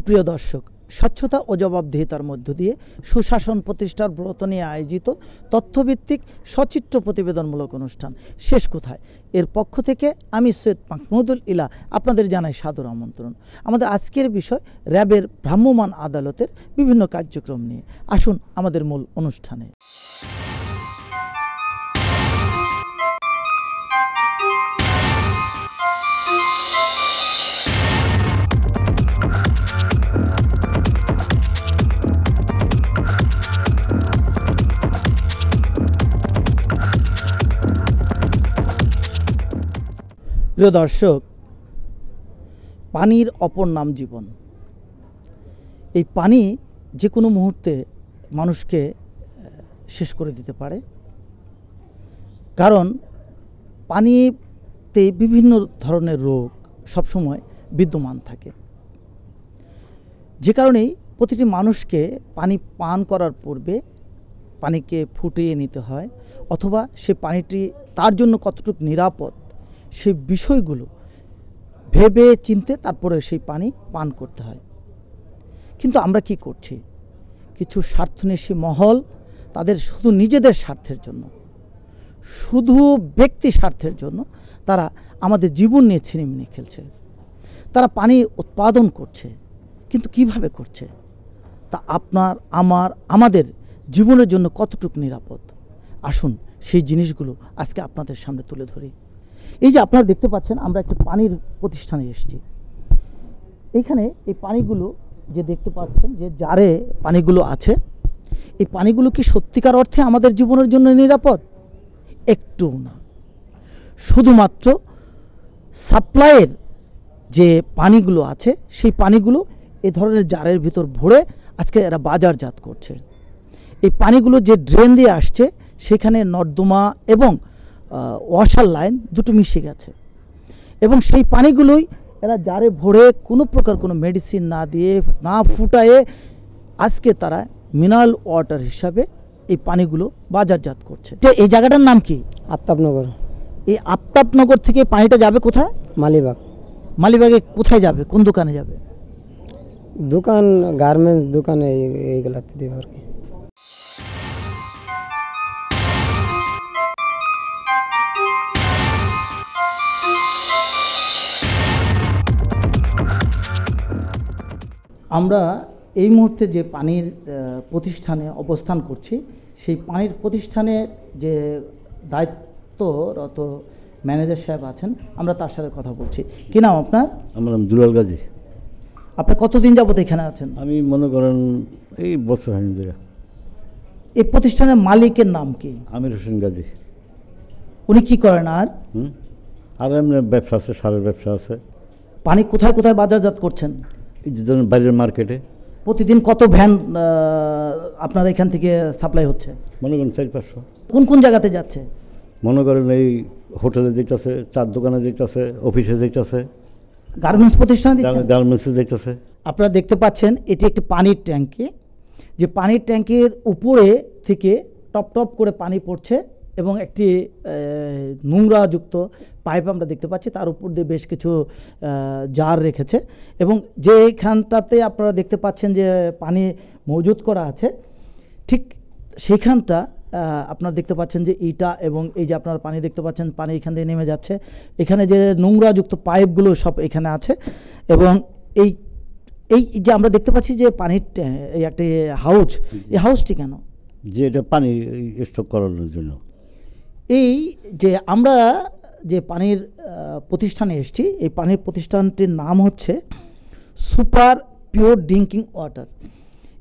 সুপ্রিয় দর্শক, স্বচ্ছতা ও জবাবদিহিতার মধ্য দিয়ে সুশাসন প্রতিষ্ঠার ব্রত নিয়ে আয়োজিত তথ্যভিত্তিক সচিত্র প্রতিবেদনমূলক অনুষ্ঠান শেষ কোথায় এর পক্ষ থেকে আমি সৈয়দ মাহমুদুল ইলা আপনাদের জানাই সাদর আমন্ত্রণ। আমাদের আজকের বিষয় র্যাবের ভ্রাম্যমাণ আদালতের বিভিন্ন কার্যক্রম নিয়ে। আসুন আমাদের মূল অনুষ্ঠানে। প্রিয় দর্শক, পানির অপর নাম জীবন। এই পানি যে কোনো মুহূর্তে মানুষকে শেষ করে দিতে পারে, কারণ পানিতে বিভিন্ন ধরনের রোগ সবসময় বিদ্যমান থাকে। যে কারণেই প্রতিটি মানুষকে পানি পান করার পূর্বে পানিকে ফুটিয়ে নিতে হয়, অথবা সে পানিটি তার জন্য কতটুকু নিরাপদ সেই বিষয়গুলো ভেবে চিনতে তারপরে সেই পানি পান করতে হয়। কিন্তু আমরা কি করছি? কিছু স্বার্থন্বেষী মহল তাদের শুধু নিজেদের স্বার্থের জন্য, শুধু ব্যক্তি স্বার্থের জন্য তারা আমাদের জীবন নিয়ে ছিনিমিনি খেলছে। তারা পানি উৎপাদন করছে, কিন্তু কিভাবে করছে তা আপনার আমাদের জীবনের জন্য কতটুকু নিরাপদ? আসুন সেই জিনিসগুলো আজকে আপনাদের সামনে তুলে ধরি। এই যে আপনারা দেখতে পাচ্ছেন, আমরা একটা পানির প্রতিষ্ঠানে এসেছি। এইখানে এই পানিগুলো যে দেখতে পাচ্ছেন, যে জারে পানিগুলো আছে, এই পানিগুলো কি সত্যিকার অর্থে আমাদের জীবনের জন্য নিরাপদ? একটুও না। শুধুমাত্র সাপ্লাইয়ের যে পানিগুলো আছে সেই পানিগুলো এ ধরনের জারের ভিতর ভরে আজকে এরা বাজারজাত করছে। এই পানিগুলো যে ড্রেন দিয়ে আসছে সেখানে নর্দমা এবং ওয়াশার লাইন দুটো মিশে গেছে, এবং সেই পানিগুলোই এরা জারে ভরে কোনো প্রকার কোনো মেডিসিন না দিয়ে, না ফুটায়ে আজকে তারা মিনারেল ওয়াটার হিসাবে এই পানিগুলো বাজারজাত করছে। এই জায়গাটার নাম কি? আফতাবনগর। এই আফতাবনগর থেকে পানিটা যাবে কোথায়? মালিবাগ। মালিবাগে কোথায় যাবে? কোন দোকানে যাবে? দোকান, গার্মেন্টস দোকানে এইগুলাতে দেবে আর কি। আমরা এই মুহূর্তে যে পানির প্রতিষ্ঠানে অবস্থান করছি, সেই পানির প্রতিষ্ঠানে যে দায়িত্বরত ম্যানেজার সাহেব আছেন, আমরা তার সাথে কথা বলছি। কী নাম আপনার? আমার নাম দুলাল গাজী। আপনি কতদিন যাবত এখানে আছেন? আমি মনে করেন এই বছর হয়নি ধরে। এই প্রতিষ্ঠানের মালিকের নাম কি? আমির হোসেন গাজী। উনি কি করেন? আর এমনি ব্যবসা আছে, সারের ব্যবসা আছে। পানি কোথায় কোথায় বাজারজাত করছেন? এই যে ধরেন বাইরের মার্কেটে। প্রতিদিন কত ভ্যান আপনার এখান থেকে সাপ্লাই হচ্ছে? মনে করেন 400-500। কোন কোন জায়গাতে যাচ্ছে? মনে করেন এই হোটেলে যেতেছে, চার দোকানে যেতেছে, অফিসে যেতেছে, গার্মেন্টস প্রতিষ্ঠানে দিচ্ছে, গার্মেন্টসে যেতেছে। আপনারা দেখতে পাচ্ছেন এটি একটি পানির ট্যাঙ্কি, যে পানির ট্যাঙ্কির উপরে থেকে টপ টপ করে পানি পড়ছে, এবং একটি নোংরাযুক্ত পাইপ আমরা দেখতে পাচ্ছি, তার উপর দিয়ে বেশ কিছু জার রেখেছে, এবং যেখানটাতে আপনারা দেখতে পাচ্ছেন যে পানি মজুত করা আছে, ঠিক সেইখানটা আপনারা দেখতে পাচ্ছেন যে ইটা, এবং এই যে আপনারা পানি দেখতে পাচ্ছেন, পানি এখান থেকে নেমে যাচ্ছে। এখানে যে নোংরাযুক্ত পাইপগুলো সব এখানে আছে, এবং এই এই যে আমরা দেখতে পাচ্ছি যে পানির এই একটা হাউস, এই হাউসটি কেন? যে এটা পানি স্টক করানোর জন্য। এই যে আমরা যে পানির প্রতিষ্ঠানে এসেছি, এই পানির প্রতিষ্ঠানটির নাম হচ্ছে সুপার পিওর ড্রিঙ্কিং ওয়াটার,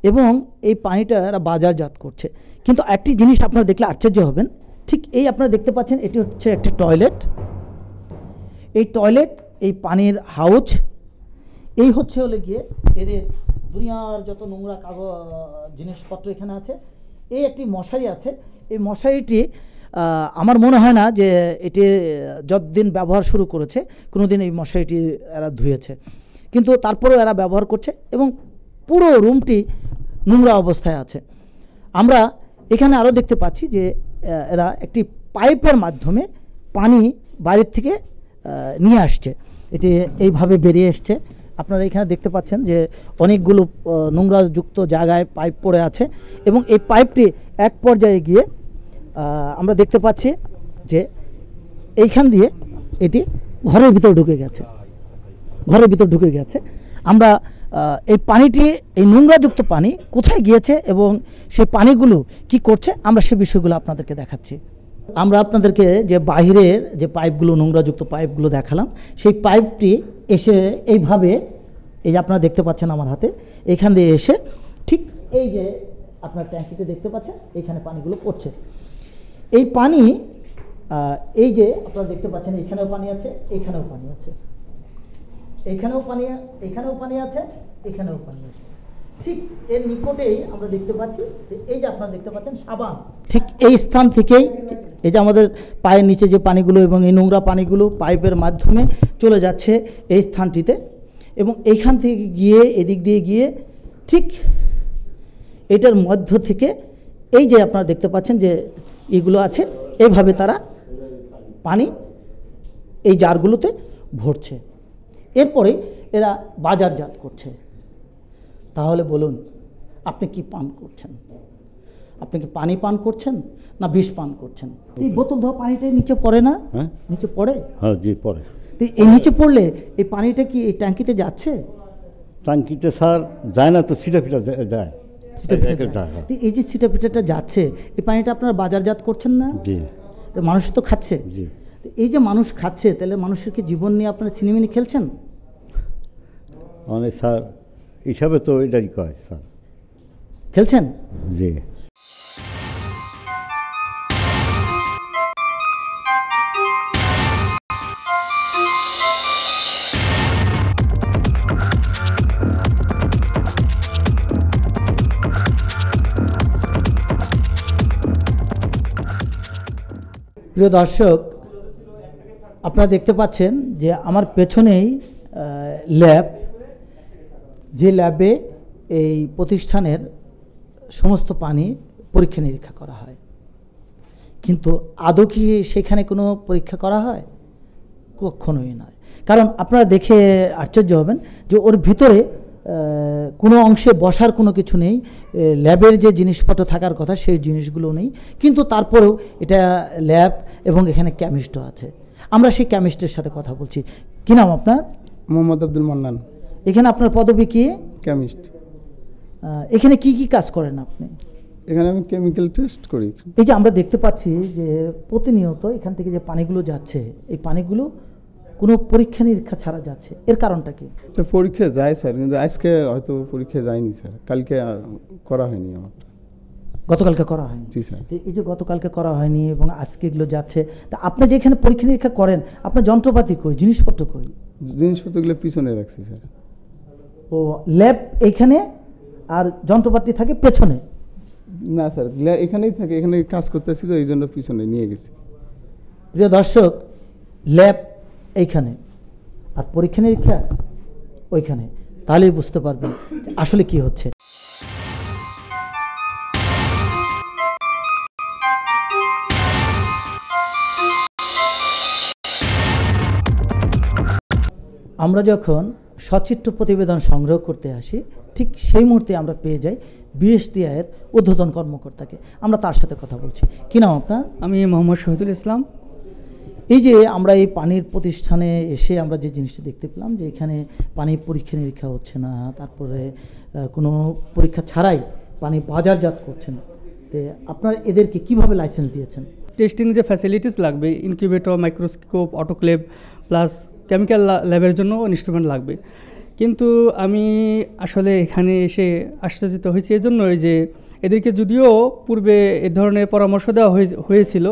এবং এই পানিটা এরা বাজারজাত করছে। কিন্তু একটি জিনিস আপনারা দেখলে আশ্চর্য হবেন, ঠিক এই আপনারা দেখতে পাচ্ছেন এটি হচ্ছে একটি টয়লেট। এই টয়লেট, এই পানির হাউস, এই হচ্ছে হলে গিয়ে এদের দুনিয়ার যত নোংরা কাগজ জিনিসপত্র এখানে আছে। এই একটি মশারি আছে, এই মশারিটি আমার মনে হয় না যে এটি যতদিন ব্যবহার শুরু করেছে কোনোদিন এই মশারিটি এরা ধুয়েছে, কিন্তু তারপরেও এরা ব্যবহার করছে, এবং পুরো রুমটি নোংরা অবস্থায় আছে। আমরা এখানে আরও দেখতে পাচ্ছি যে এরা একটি পাইপের মাধ্যমে পানি বাইরের থেকে নিয়ে আসছে। এটি এইভাবে বেরিয়ে এসছে, আপনারা এখানে দেখতে পাচ্ছেন যে অনেকগুলো নোংরাযুক্ত জায়গায় পাইপ পড়ে আছে এবং এই পাইপটি এক পর্যায়ে গিয়ে আমরা দেখতে পাচ্ছি যে এইখান দিয়ে এটি ঘরের ভিতর ঢুকে গেছে, ঘরের ভিতর ঢুকে গেছে। আমরা এই পানিটি, এই নোংরাযুক্ত পানি কোথায় গিয়েছে এবং সেই পানিগুলো কি করছে আমরা সে বিষয়গুলো আপনাদেরকে দেখাচ্ছি। আমরা আপনাদেরকে যে বাহিরের যে পাইপগুলো, নোংরাযুক্ত পাইপগুলো দেখালাম, সেই পাইপটি এসে এইভাবে, এই যে আপনারা দেখতে পাচ্ছেন আমার হাতে, এখান দিয়ে এসে ঠিক এই যে আপনার ট্যাঙ্কিতে দেখতে পাচ্ছেন এখানে পানিগুলো পড়ছে। এই পানি এই যে আপনারা দেখতে পাচ্ছেন এখানেও পানি আছে, এখানেও পানি আছে, এখানেও পানি, এখানেও পানি আছে, এখানেও পানি আছে। ঠিক এর নিকটেই আমরা দেখতে পাচ্ছি যে এই যে আপনারা দেখতে পাচ্ছেন সাবান, ঠিক এই স্থান থেকেই এই যে আমাদের পায়ের নিচে যে পানিগুলো এবং এই নোংরা পানিগুলো পাইপের মাধ্যমে চলে যাচ্ছে এই স্থানটিতে এবং এইখান থেকে গিয়ে এদিক দিয়ে গিয়ে ঠিক এটার মধ্য থেকে এই যে আপনারা দেখতে পাচ্ছেন যে এগুলো আছে, এইভাবে তারা পানি এই জারগুলোতে ভরছে, এরপরে এরা বাজারজাত করছে। তাহলে বলুন আপনি কি পান করছেন? আপনি কি পানি পান করছেন না বিষ পান করছেন? এই বোতল ধোয়া পানিটাই নিচে পড়ে না? হ্যাঁ, নিচে পড়ে। হ্যাঁ জি পড়ে। তো এই নিচে পড়লে এই পানিটা কি এই ট্যাঙ্কিতে যাচ্ছে? টাঙ্কিতে স্যার যায় না তো, ছিটা ফিটা যায়। ছিটাপিটা যায়। তো এই যে ছিটাপিটাটা যাচ্ছে, এই পানিটা আপনারা বাজারজাত করছেন না? জি তো মানুষ তো খাচ্ছে। জি। তো এই যে মানুষ খাচ্ছে, তাহলে মানুষের কি জীবন নিয়ে আপনারা ছিনিমিনি খেলছেন? মানে স্যার হিসাবে তো এটাই কয় স্যার। খেলছেন? জি। প্রিয় দর্শক, আপনারা দেখতে পাচ্ছেন যে আমার পেছনেই ল্যাব, যে ল্যাবে এই প্রতিষ্ঠানের সমস্ত পানি পরীক্ষা নিরীক্ষা করা হয়। কিন্তু আদৌ কি সেখানে কোনো পরীক্ষা করা হয়? কখনোই নয়। কারণ আপনারা দেখে আশ্চর্য হবেন যে ওর ভিতরে কোনো অংশে বসার কোনো কিছু নেই, ল্যাবের যে জিনিসপত্র থাকার কথা সেই জিনিসগুলো নেই, কিন্তু তারপরেও এটা ল্যাব এবং এখানে কেমিস্টও আছে। আমরা সেই কেমিস্টের সাথে কথা বলছি। কী নাম আপনার? মোহাম্মদ আব্দুল মান্নান। এখানে আপনার পদবি কি? কেমিস্ট। এখানে কি কি কাজ করেন আপনি? এখানে আমি কেমিক্যাল টেস্ট করি। এই যে আমরা দেখতে পাচ্ছি যে প্রতিনিয়ত এখান থেকে যে পানিগুলো যাচ্ছে, এই পানিগুলো কোনো পরীক্ষা নিরীক্ষা ছাড়া যাচ্ছে, এর কারণটা কি? পরীক্ষা যায় স্যার, কিন্তু আজকে হয়তো পরীক্ষা যায়নি স্যার, কালকে করা হয়নি আমার। গতকালকে করা হয়নি? জি স্যার। এই যে গতকালকে করা হয়নি এবং আজকে এগুলো যাচ্ছে, তা আপনি যে এখানে পরীক্ষা নিরীক্ষা করেন, আপনার যন্ত্রপাতি কই, জিনিসপত্র কই? জিনিসপত্রগুলো পিছনে রাখছি স্যার। ও, ল্যাব এইখানে আর যন্ত্রপাতি থাকে পেছনে? না স্যার, এখানেই থাকে, এখানে কাজ করতেছি তো এই জন্য পিছনে নিয়ে গেছি। প্রিয় দর্শক, ল্যাব এইখানে আর পরীক্ষা নিরীক্ষা ওইখানে, তাহলেই বুঝতে পারবেন আসলে কি হচ্ছে। আমরা যখন সচিত্র প্রতিবেদন সংগ্রহ করতে আসি, ঠিক সেই মুহূর্তে আমরা পেয়ে যাই বিএসটিআই এর ঊর্ধ্বতন কর্মকর্তাকে। আমরা তার সাথে কথা বলছি। কী নাম আপনার? আমি মোহাম্মদ শহীদুল ইসলাম। এই যে আমরা এই পানির প্রতিষ্ঠানে এসে আমরা যে জিনিসটা দেখতে পেলাম যে এখানে পানি পরীক্ষা নিরীক্ষা হচ্ছে না, তারপরে কোনো পরীক্ষা ছাড়াই পানি বাজারজাত করছেন, তো আপনারা এদেরকে কিভাবে লাইসেন্স দিয়েছেন? টেস্টিং যে ফ্যাসিলিটিস লাগবে, incubator, microscope, autoclave plus chemical ল্যাবের জন্য ইনস্ট্রুমেন্ট লাগবে। কিন্তু আমি আসলে এখানে এসে আশ্চর্যিত হয়েছি এজন্যই যে এদেরকে যদিও পূর্বে এ ধরনের পরামর্শ দেওয়া হয়েছিল,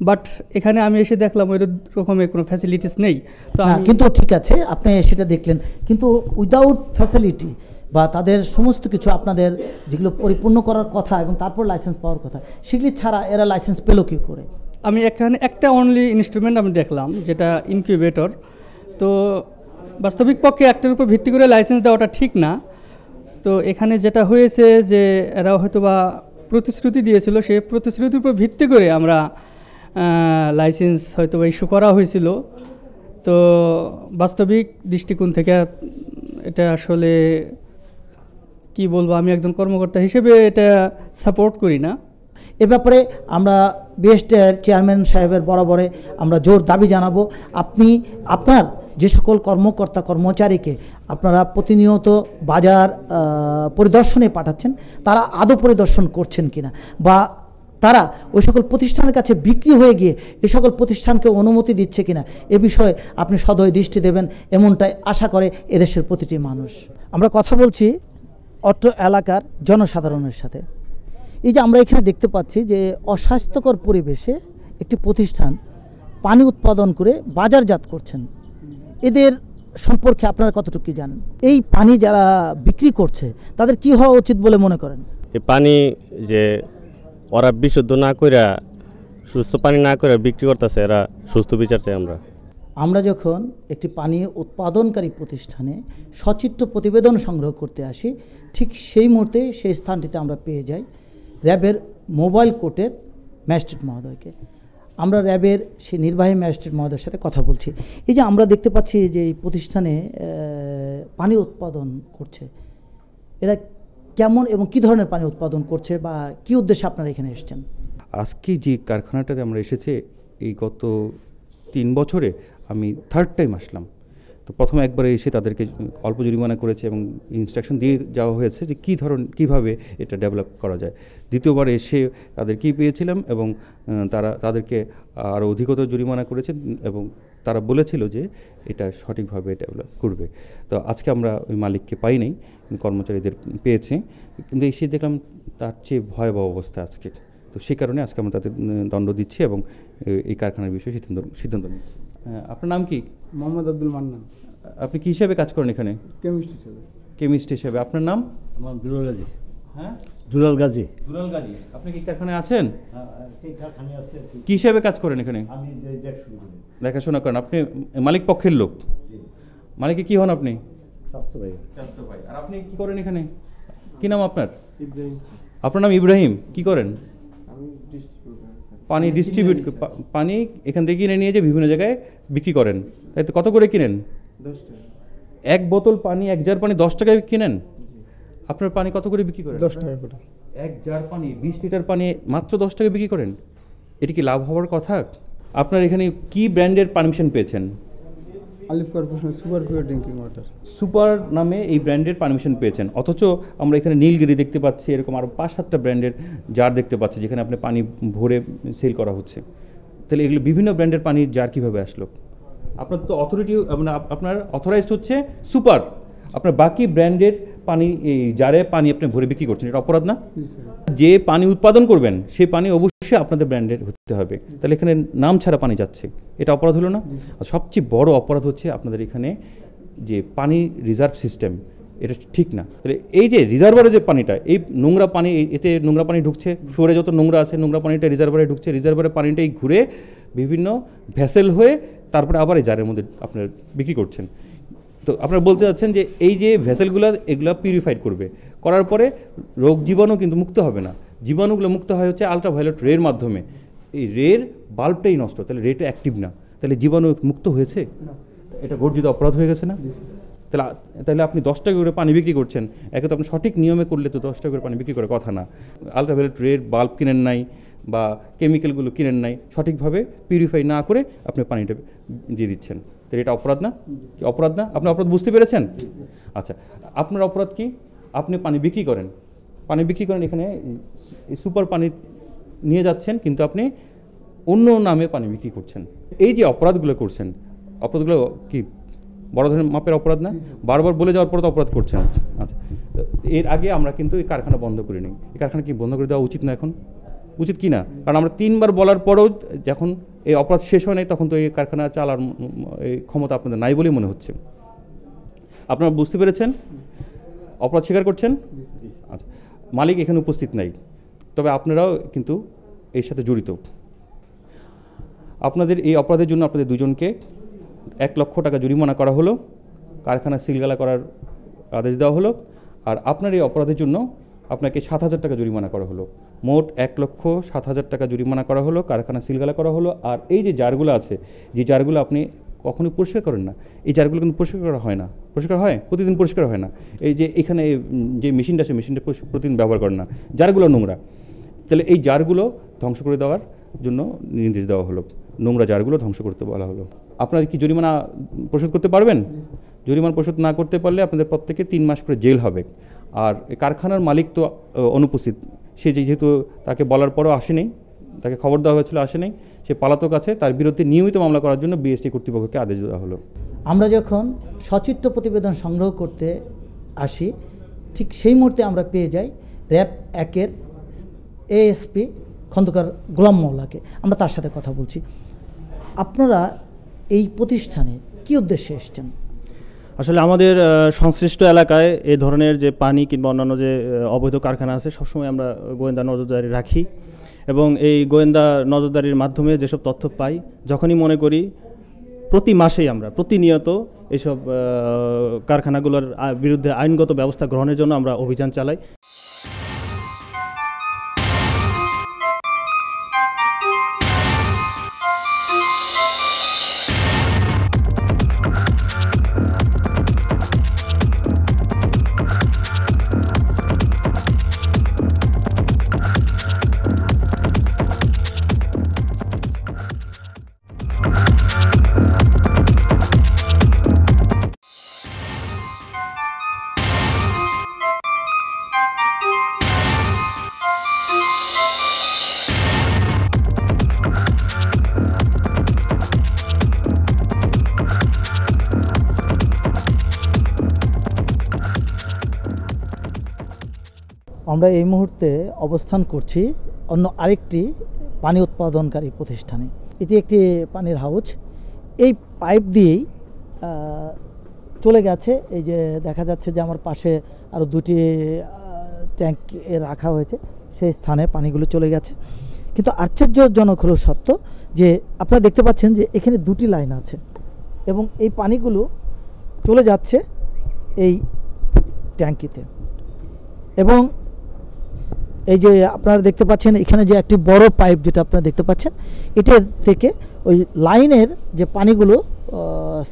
বাট এখানে আমি এসে দেখলাম ওই রকমের কোনো ফ্যাসিলিটিস নেই। তো কিন্তু ঠিক আছে, আপনি সেটা দেখলেন, কিন্তু উইদাউট ফ্যাসিলিটি বা তাদের সমস্ত কিছু আপনাদের যেগুলো পরিপূর্ণ করার কথা এবং তারপর লাইসেন্স পাওয়ার কথা, সেগুলি ছাড়া এরা লাইসেন্স পেল কী করে? আমি এখানে একটা অনলি ইনস্ট্রুমেন্ট আমি দেখলাম, যেটা ইনকিউবেটর। তো বাস্তবিক পক্ষে একটার উপর ভিত্তি করে লাইসেন্স দেওয়াটা ঠিক না। তো এখানে যেটা হয়েছে যে এরা হয়তো বা প্রতিশ্রুতি দিয়েছিল, সেই প্রতিশ্রুতির উপর ভিত্তি করে আমরা লাইসেন্স হয়তো বা ইস্যু করা হয়েছিল। তো বাস্তবিক দৃষ্টিকোণ থেকে এটা আসলে কি বলবো, আমি একজন কর্মকর্তা হিসেবে এটা সাপোর্ট করি না। এ ব্যাপারে আমরা বিএসটিআইয়ের চেয়ারম্যান সাহেবের বরাবরে আমরা জোর দাবি জানাবো, আপনি আপনার যে সকল কর্মকর্তা কর্মচারীকে আপনারা প্রতিনিয়ত বাজার পরিদর্শনে পাঠাচ্ছেন, তারা আদৌ পরিদর্শন করছেন কিনা, বা তারা ওই সকল প্রতিষ্ঠানের কাছে বিক্রি হয়ে গিয়ে এই সকল প্রতিষ্ঠানকে অনুমতি দিচ্ছে কিনা, এ বিষয়ে আপনি সদয় দৃষ্টি দেবেন, এমনটাই আশা করে এদেশের প্রতিটি মানুষ। আমরা কথা বলছি অত্র এলাকার জনসাধারণের সাথে। এই যে আমরা এখানে দেখতে পাচ্ছি যে অস্বাস্থ্যকর পরিবেশে একটি প্রতিষ্ঠান পানি উৎপাদন করে বাজারজাত করছেন, এদের সম্পর্কে আপনারা কতটুকু কি জানেন? এই পানি যারা বিক্রি করছে তাদের কি হওয়া উচিত বলে মনে করেন? এই পানি যে ওরা বিশুদ্ধ না কইরা, সুস্থ পানি না করে বিক্রি করতেছে, এরা সুস্থ বিচার চাই আমরা। আমরা যখন একটি পানি উৎপাদনকারী প্রতিষ্ঠানে সচিত্র প্রতিবেদন সংগ্রহ করতে আসি, ঠিক সেই মুহূর্তে সেই স্থানটিতে আমরা পেয়ে যাই র্যাবের মোবাইল কোর্টের ম্যাজিস্ট্রেট মহোদয়কে। আমরা র্যাবের সেই নির্বাহী ম্যাজিস্ট্রেট মহোদয়ের সাথে কথা বলছি। এই যে আমরা দেখতে পাচ্ছি যে এই প্রতিষ্ঠানে পানি উৎপাদন করছে, এরা কেমন এবং কী ধরনের পানি উৎপাদন করছে বা কী উদ্দেশ্যে আপনারা এখানে এসেছেন? আজকে যে কারখানাটাতে আমরা এসেছে, এই গত 3 বছরে আমি 3rd টাইম আসলাম। তো প্রথমে একবার এসে তাদেরকে অল্প জরিমানা করেছে এবং ইনস্ট্রাকশন দিয়ে যাওয়া হয়েছে যে কীভাবে এটা ডেভেলপ করা যায়। দ্বিতীয়বার এসে তাদেরকেই পেয়েছিলাম এবং তাদেরকে আরও অধিকতর জরিমানা করেছে এবং তারা বলেছিল যে এটা সঠিকভাবে ডেভেলপ করবে। তো আজকে আমরা ওই মালিককে পাই নাই, কর্মচারীদের পেয়েছি, কিন্তু এসে দেখলাম তার চেয়ে ভয়াবহ অবস্থা আজকে। তো সেই কারণে আজকে আমরা তাদের দণ্ড দিচ্ছি এবং এই কারখানার বিষয়ে সিদ্ধান্ত নিচ্ছি। আপনার নাম কি? মোহাম্মদ আব্দুল মান্নান। আপনি কী হিসাবে কাজ করেন এখানে? কেমিস্ট হিসেবে। কেমিস্ট হিসাবে। আপনার নাম? আমার দুলাল গাজী। হ্যাঁ, দুলাল গাজী। দুলাল গাজী। আপনি কি কারখানায় আছেন? এই কারখানায় আছে। কী হিসাবে কাজ করেন এখানে? আমি দেখশুন করি। দেখাশোনা করেন। আপনি মালিক পক্ষের লোক? মালিকে কি হন আপনি? স্বাস্থ্য ভাই। আর আপনি কি করেন এখানে? কি নাম আপনার? ইব্রাহিম। আপনার নাম ইব্রাহিম। কি করেন? আমি ডিস্ট্রিবিউটর। পানি ডিস্ট্রিবিউট, পানি এখান থেকে কিনে নিয়ে যে বিভিন্ন জায়গায় বিক্রি করেন, তাই তো? কত করে কিনেন? 10 টাকা। এক বোতল পানি, 1 জার পানি 10 টাকায় কিনেন? আপনার পানি কত করে বিক্রি করেন? 10 টাকা করে। 1 জার পানি, 20 লিটার পানি মাত্র 10 টাকায় বিক্রি করেন? এটি কি লাভ হওয়ার কথা? আপনার এখানে কি ব্র্যান্ডের পারমিশন পেয়েছেন? আলিফ corporation super pure drinking water. Super নামে এই ব্র্যান্ডের পারমিশন পেয়েছেন, অথচ আমরা এখানে নীলগিরি দেখতে পাচ্ছি, এরকম আরও 5-7টা ব্র্যান্ডের জার দেখতে পাচ্ছি যেখানে আপনি পানি ভরে সেল করা হচ্ছে। তাহলে এগুলো বিভিন্ন ব্র্যান্ডের পানির জার কীভাবে আসলো? আপনার তো অথরিটি, মানে আপনার অথরাইজড হচ্ছে সুপার, আপনার বাকি ব্র্যান্ডের পানি এই জারে পানি আপনি ভরে বিক্রি করছেন, এটা অপরাধ না? যে পানি উৎপাদন করবেন সেই পানি অবশ্যই আপনাদের ব্র্যান্ডের হতে হবে, তাহলে এখানে নাম ছাড়া পানি যাচ্ছে, এটা অপরাধ হলো না? আর সবচেয়ে বড় অপরাধ হচ্ছে আপনাদের এখানে যে পানি রিজার্ভ সিস্টেম, এটা ঠিক না। তাহলে এই যে রিজার্ভারে যে পানিটা, এই নোংরা পানি, এতে নোংরা পানি ঢুকছে, ফ্লোরে যত নোংরা আছে নোংরা পানিটা রিজার্ভারে ঢুকছে, রিজার্ভারের পানিটাই ঘুরে বিভিন্ন ভেসেল হয়ে তারপরে আবার এই জারের মধ্যে আপনার বিক্রি করছেন। তো আপনারা বলতে চাচ্ছেন যে এই যে ভেসেলগুলো, এগুলো পিউরিফাইড করার পরে রোগ জীবাণু কিন্তু মুক্ত হবে না, জীবাণুগুলো মুক্ত হয় হচ্ছে আলট্রাভায়োলেট রের মাধ্যমে। এই রের বাল্বটাই নষ্ট, তাহলে রেটা অ্যাক্টিভ না, তাহলে জীবাণু মুক্ত হয়েছে? এটা গর্জিত অপরাধ হয়ে গেছে না? তাহলে আপনি 10 টাকা করে পানি বিক্রি করছেন, একে তো আপনি সঠিক নিয়মে করলে তো 10 টাকা করে পানি বিক্রি করার কথা না। আলট্রাভায়োলেট রের বাল্ব কিনেন নাই বা কেমিক্যালগুলো কিনেন নাই, সঠিকভাবে পিউরিফাই না করে আপনি পানিটা দিয়ে দিচ্ছেন, তাহলে এটা অপরাধ না? কি অপরাধ না? আপনি অপরাধ বুঝতে পেরেছেন? আচ্ছা, আপনার অপরাধ কি? আপনি পানি বিক্রি করেন এখানে সুপার পানি নিয়ে যাচ্ছেন, কিন্তু আপনি অন্য নামে পানি বিক্রি করছেন। এই যে অপরাধগুলো করছেন, অপরাধগুলো কি বড় ধরনের মাপের অপরাধ না? বারবার বলে যাওয়ার পর তো অপরাধ করছেন। আচ্ছা, এর আগে আমরা কিন্তু এই কারখানা বন্ধ করে নিই, এই কারখানা কি বন্ধ করে দেওয়া উচিত না এখন? উচিত কি না? কারণ আমরা 3বার বলার পরেও যখন এই অপরাধ শেষ হয় নাই, তখন তো এই কারখানা চালার এই ক্ষমতা আপনাদের নাই বলেই মনে হচ্ছে। আপনারা বুঝতে পেরেছেন? অপরাধ স্বীকার করছেন? আচ্ছা, মালিক এখানে উপস্থিত নাই, তবে আপনারাও কিন্তু এর সাথে জড়িত। আপনাদের এই অপরাধের জন্য আপনাদের দুজনকে 1 লক্ষ টাকা জরিমানা করা হলো, কারখানা সিলগালা করার আদেশ দেওয়া হলো, আর আপনার এই অপরাধের জন্য আপনাকে 7,000 টাকা জরিমানা করা হলো। মোট 1,07,000 টাকা জরিমানা করা হলো, কারখানা সিলগালা করা হলো। আর এই যে জারগুলো আছে, যে জারগুলো আপনি কখনোই পরিষ্কার করেন না। এই জারগুলো কিন্তু পরিষ্কার করা হয় না। পরিষ্কার হয়? প্রতিদিন পরিষ্কার হয় না। এই যে এখানে যে মেশিনটা আছে, মেশিনটা প্রতিদিন ব্যবহার করেন না, জারগুলো নোংরা। তাহলে এই জারগুলো ধ্বংস করে দেওয়ার জন্য নির্দেশ দেওয়া হলো, নোংরা জারগুলো ধ্বংস করতে বলা হলো। আপনারা কি জরিমানা পরিশোধ করতে পারবেন? জরিমানা পরিশোধ না করতে পারলে আপনাদের প্রত্যেকে 3 মাস করে জেল হবে। আর কারখানার মালিক তো অনুপস্থিত, সে যেহেতু তাকে বলার পরও আসেনি, তাকে খবর দেওয়া হয়েছিল আসেনি, সে পলাতক আছে, তার বিরুদ্ধে নিয়মিত মামলা করার জন্য বিএসটি কর্তৃপক্ষকে আদেশ দেওয়া হলো। আমরা যখন সচিত্র প্রতিবেদন সংগ্রহ করতে আসি, ঠিক সেই মুহূর্তে আমরা পেয়ে যাই র্যাব 1-এর এএসপি খন্দকার গোলাম মোল্লাকে। আমরা তার সাথে কথা বলছি। আপনারা এই প্রতিষ্ঠানে কী উদ্দেশ্যে এসেছেন? আসলে আমাদের সংশ্লিষ্ট এলাকায় এই ধরনের যে পানি কিংবা অন্যান্য যে অবৈধ কারখানা আছে, সবসময় আমরা গোয়েন্দা নজরদারি রাখি এবং এই গোয়েন্দা নজরদারির মাধ্যমে যেসব তথ্য পাই, যখনই মনে করি প্রতি মাসেই আমরা প্রতিনিয়ত এইসব কারখানাগুলোর বিরুদ্ধে আইনগত ব্যবস্থা গ্রহণের জন্য আমরা অভিযান চালাই। আমরা এই মুহূর্তে অবস্থান করছি অন্য আরেকটি পানি উৎপাদনকারী প্রতিষ্ঠানে। এটি একটি পানির হাউজ। এই পাইপ দিয়েই চলে গেছে, এই যে দেখা যাচ্ছে যে আমার পাশে আরও 2টি ট্যাঙ্ক রাখা হয়েছে, সেই স্থানে পানিগুলো চলে গেছে। কিন্তু আশ্চর্যজনক হলো সত্য যে আপনারা দেখতে পাচ্ছেন যে এখানে 2টি লাইন আছে এবং এই পানিগুলো চলে যাচ্ছে এই ট্যাঙ্কিতে। এবং এই যে আপনারা দেখতে পাচ্ছেন এখানে যে একটি বড় পাইপ যেটা আপনারা দেখতে পাচ্ছেন, এটা থেকে ওই লাইনের যে পানিগুলো,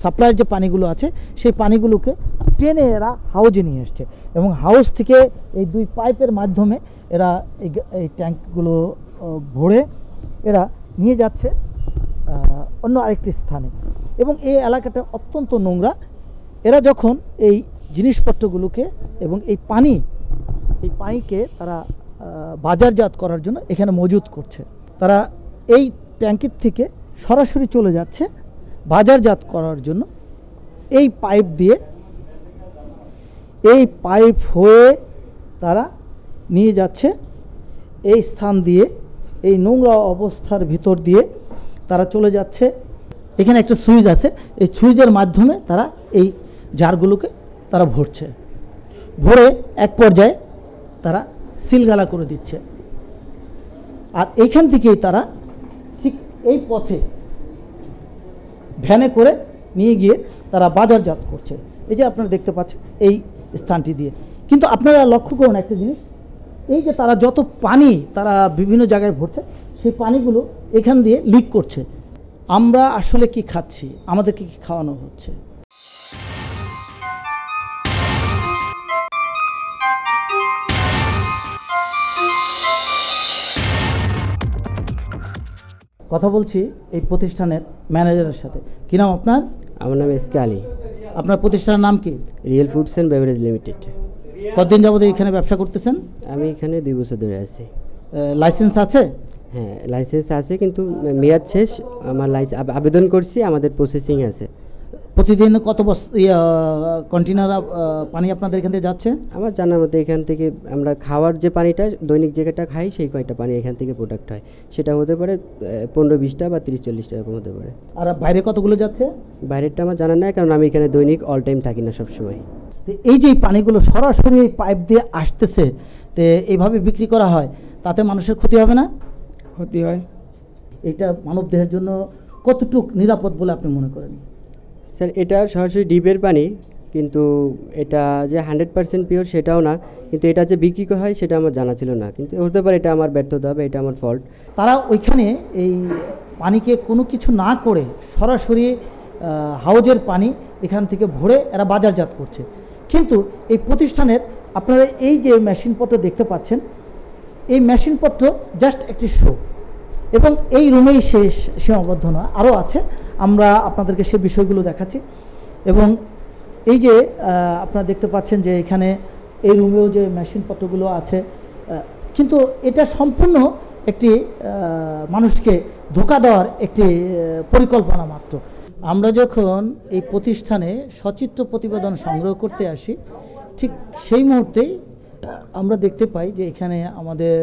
সাপ্লাইয়ের যে পানিগুলো আছে, সেই পানিগুলোকে টেনে এরা হাউজে নিয়ে এসছে এবং হাউস থেকে এই 2 পাইপের মাধ্যমে এরা এই ট্যাঙ্কগুলো ভরে এরা নিয়ে যাচ্ছে অন্য আরেকটি স্থানে। এবং এই এলাকাটা অত্যন্ত নোংরা। এরা যখন এই জিনিসপত্রগুলোকে এবং এই পানিকে তারা বাজারজাত করার জন্য এখানে মজুত করছে, তারা এই ট্যাঙ্কির থেকে সরাসরি চলে যাচ্ছে বাজারজাত করার জন্য এই পাইপ দিয়ে। এই পাইপ হয়ে তারা নিয়ে যাচ্ছে এই স্থান দিয়ে, এই নোংরা অবস্থার ভিতর দিয়ে তারা চলে যাচ্ছে। এখানে একটা সুইচ আছে, এই সুইচের মাধ্যমে তারা এই জারগুলোকে তারা ভরছে, ভরে এক পর্যায়ে তারা সিলগালা করে দিচ্ছে। আর এইখান থেকেই তারা ঠিক এই পথে ভ্যানে করে নিয়ে গিয়ে তারা বাজারজাত করছে। এই যে আপনারা দেখতে পাচ্ছেন এই স্থানটি দিয়ে। কিন্তু আপনারা লক্ষ্য করুন একটা জিনিস, এই যে তারা যত পানি তারা বিভিন্ন জায়গায় ভরছে, সেই পানিগুলো এখান দিয়ে লিক করছে। আমরা আসলে কি খাচ্ছি, আমাদেরকে কি খাওয়ানো হচ্ছে? কথা বলছি এই প্রতিষ্ঠানের ম্যানেজারের সাথে। কি নাম আপনার? আমার নাম এস কে আলী। আপনার প্রতিষ্ঠানের নাম কি? Real foods and beverage limited. কতদিন যাবত এখানে ব্যবসা করতেছেন? আমি এখানে 2 বছর ধরে আছি। লাইসেন্স আছে? হ্যাঁ, লাইসেন্স আছে, কিন্তু মেয়াদ শেষ। আমার আবেদন করছি, আমাদের প্রসেসিং আছে। প্রতিদিন কত কন্টেনার পানি আপনাদের এখান থেকে যাচ্ছে? আমার জানার মতে এখান থেকে আমরা খাওয়ার যে পানিটা দৈনিক যেটা খাই, সেই কয়টা পানি এখান থেকে প্রোডাক্ট হয়, সেটা হতে পারে 15-20টা বা 30-40টা এরকম হতে পারে। আর বাইরে কতগুলো যাচ্ছে? বাইরেরটা আমার জানা নাই, কারণ আমি এখানে দৈনিক অল টাইম থাকি না সবসময়। এই যে পানিগুলো সরাসরি এই পাইপ দিয়ে আসতেছে, তো এইভাবে বিক্রি করা হয়, তাতে মানুষের ক্ষতি হবে না? ক্ষতি হয়। এটা মানব দেহের জন্য কতটুকু নিরাপদ বলে আপনি মনে করেন? স্যার, এটা সরাসরি ডিপের পানি, কিন্তু এটা যে 100% পিওর সেটাও না, কিন্তু এটা যে বিক্রি করা হয় সেটা আমার জানা ছিল না। কিন্তু হতে পারে এটা আমার ব্যর্থতা হবে, এটা আমার ফল্ট। তারা ওইখানে এই পানিকে কোনো কিছু না করে সরাসরি হাউজের পানি এখান থেকে ভরে এরা বাজারজাত করছে। কিন্তু এই প্রতিষ্ঠানের আপনারা এই যে মেশিনপত্র দেখতে পাচ্ছেন, এই মেশিনপত্র জাস্ট একটি শো, এবং এই রুমেই শেষ সীমাবদ্ধ নয়, আরও আছে, আমরা আপনাদেরকে সে বিষয়গুলো দেখাচ্ছি। এবং এই যে আপনারা দেখতে পাচ্ছেন যে এখানে এই রুমেও যে মেশিনপত্রগুলো আছে, কিন্তু এটা সম্পূর্ণ একটি মানুষকে ধোঁকা দেওয়ার একটি পরিকল্পনা মাত্র। আমরা যখন এই প্রতিষ্ঠানে সচিত্র প্রতিবেদন সংগ্রহ করতে আসি, ঠিক সেই মুহূর্তেই আমরা দেখতে পাই যে এখানে আমাদের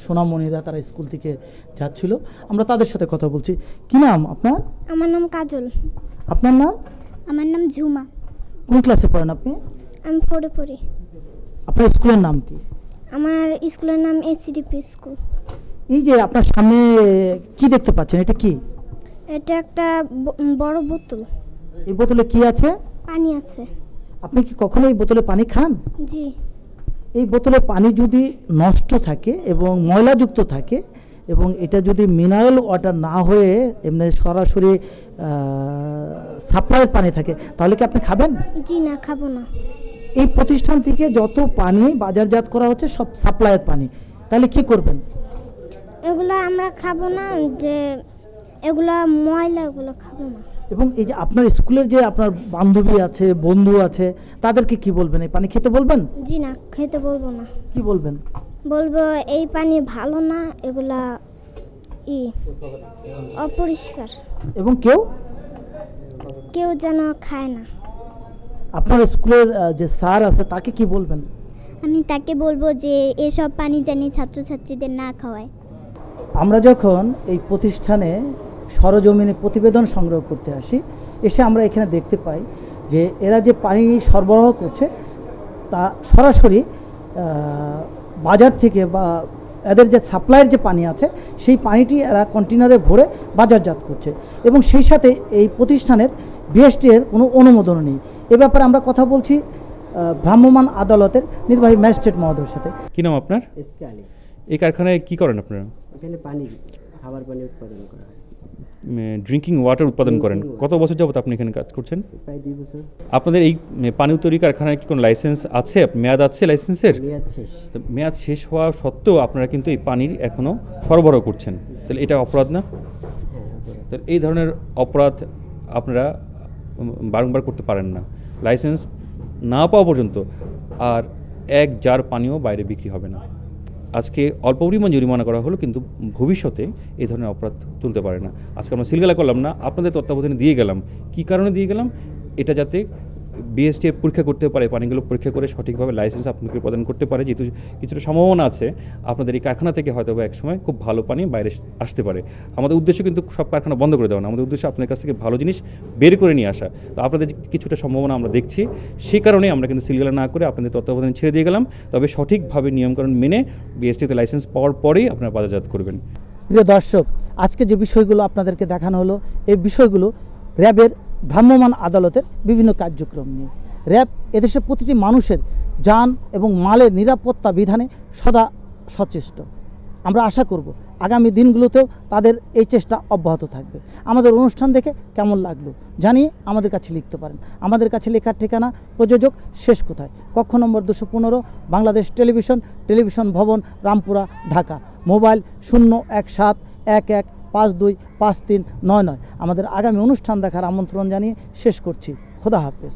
সোনামণিরা তারা স্কুল থেকে যাচ্ছিল। আমরা তাদের সাথে কথা বলছি। কি নাম আপনার? আমার নাম কাজল। আপনার নাম? আমার নাম ঝুমা। কোন ক্লাসে পড়েন আপনি? আমি 4-এ পড়ি। আপনার স্কুলের নাম কি? আমার স্কুলের নাম এসিডিপি স্কুল। এই যে আপনার সামনে কি দেখতে পাচ্ছেন, এটা কি? এটা একটা বড় বোতল। এই বোতলে কি আছে? পানি আছে। আপনি কি কখনো এই বোতলে পানি খান? জি। এই বোতলে পানি যদি নষ্ট থাকে এবং ময়লাযুক্ত থাকে, এবং এটা যদি মিনারেল ওয়াটার না হয়ে এমনি সরাসরি সাপ্লাইয়ের পানি থাকে, তাহলে কি আপনি খাবেন? জি না, খাবো না। এই প্রতিষ্ঠান থেকে যত পানি বাজারজাত করা হচ্ছে সব সাপ্লাইয়ের পানি, তাহলে কি করবেন? এগুলা আমরা খাবো না, যে এগুলা ময়লা, এগুলো খাবো না। এবং এই যে আপনার স্কুলের যে আপনার বান্ধবী আছে, বন্ধু আছে, তাদেরকে কি বলবেন? এই পানি খেতে বলবেন? জি না, খেতে বলবো না। কি বলবেন? বলবো এই পানি ভালো না, এগুলা অপরিষ্কার, এবং কেউ যেন খায় না। আপনার স্কুলের যে স্যার আছে তাকে কি বলবেন? আমি তাকে বলবো যে এসব পানি জানি ছাত্রছাত্রীদের না খাওয়ায়। আমরা যখন এই প্রতিষ্ঠানে সরজমিনে প্রতিবেদন সংগ্রহ করতে আসি, এসে আমরা এখানে দেখতে পাই যে এরা যে পানি সরবরাহ করছে তা সরাসরি বাজার থেকে, বা এদের যে সাপ্লাইয়ের যে পানি আছে সেই পানিটি এরা কন্টেনারে ভরে বাজারজাত করছে, এবং সেই সাথে এই প্রতিষ্ঠানের বিএসটি এর কোনো অনুমোদন নেই। এ ব্যাপারে আমরা কথা বলছি ভ্রাম্যমাণ আদালতের নির্বাহী ম্যাজিস্ট্রেট মহোদয়ের সাথে। কি নাম আপনার? এসকে আলী। এই কারখানায় কি করেন আপনারা? এখানে পানি, খাবার পানি উৎপাদন করা হয়। ড্রিঙ্কিং ওয়াটার উৎপাদন করেন। কত বছর যাবত আপনি এখানে কাজ করছেন? প্রায় 2 বছর। আপনাদের এই পানি তৈরি কারখানায় কি কোনো লাইসেন্স আছে? মেয়াদ আছে লাইসেন্সের? মেয়াদ শেষ। তো মেয়াদ শেষ হওয়া সত্ত্বেও আপনারা কিন্তু এই পানির এখনও সরবরাহ করছেন, তাহলে এটা অপরাধ না? তাহলে এই ধরনের অপরাধ আপনারা বারংবার করতে পারেন না। লাইসেন্স না পাওয়া পর্যন্ত আর 1 জার পানিও বাইরে বিক্রি হবে না। আজকে অল্প পরিমাণ জরিমানা করা হলো, কিন্তু ভবিষ্যতে এই ধরনের অপরাধ চলতে পারে না। আজকে আমরা সিলগালা করলাম না, আপনাদের তত্ত্বাবধানে দিয়ে গেলাম। কী কারণে দিয়ে গেলাম? এটা যাতে বিএসটিএফ পরীক্ষা করতে পারে, পানিগুলো পরীক্ষা করে সঠিকভাবে লাইসেন্স আপনাকে প্রদান করতে পারে, যেহেতু কিছুটা সম্ভাবনা আছে আপনাদের এই কারখানা থেকে হয়তো বা একসময় খুব ভালো পানি বাইরে আসতে পারে। আমাদের উদ্দেশ্য কিন্তু সব কারখানা বন্ধ করে দেওয়া না, আমাদের উদ্দেশ্য আপনার কাছ থেকে ভালো জিনিস বের করে নিয়ে আসা। তো আপনাদের কিছুটা সম্ভাবনা আমরা দেখছি, সেই কারণেই আমরা কিন্তু সিলগালা না করে আপনাদের তত্ত্বাবধানে ছেড়ে দিয়ে গেলাম। তবে সঠিকভাবে নিয়মকানুন মেনে বিএসটিতে লাইসেন্স পাওয়ার পরেই আপনারা বাজারজাত করবেন। প্রিয় দর্শক, আজকে যে বিষয়গুলো আপনাদেরকে দেখানো হলো, এই বিষয়গুলো র্যাবের ভ্রাম্যমাণ আদালতের বিভিন্ন কার্যক্রম নিয়ে। র্যাব এদেশের প্রতিটি মানুষের যান এবং মালের নিরাপত্তা বিধানে সদা সচেষ্ট। আমরা আশা করব আগামী দিনগুলোতেও তাদের এই চেষ্টা অব্যাহত থাকবে। আমাদের অনুষ্ঠান দেখে কেমন লাগলো জানিয়ে আমাদের কাছে লিখতে পারেন। আমাদের কাছে লেখার ঠিকানা প্রযোজক শেষ কোথায়, কক্ষ নম্বর 215, বাংলাদেশ টেলিভিশন ভবন, রামপুরা, ঢাকা। মোবাইল 01711525399। আমাদের আগামী অনুষ্ঠান দেখার আমন্ত্রণ জানিয়ে শেষ করছি। খোদা হাফেজ।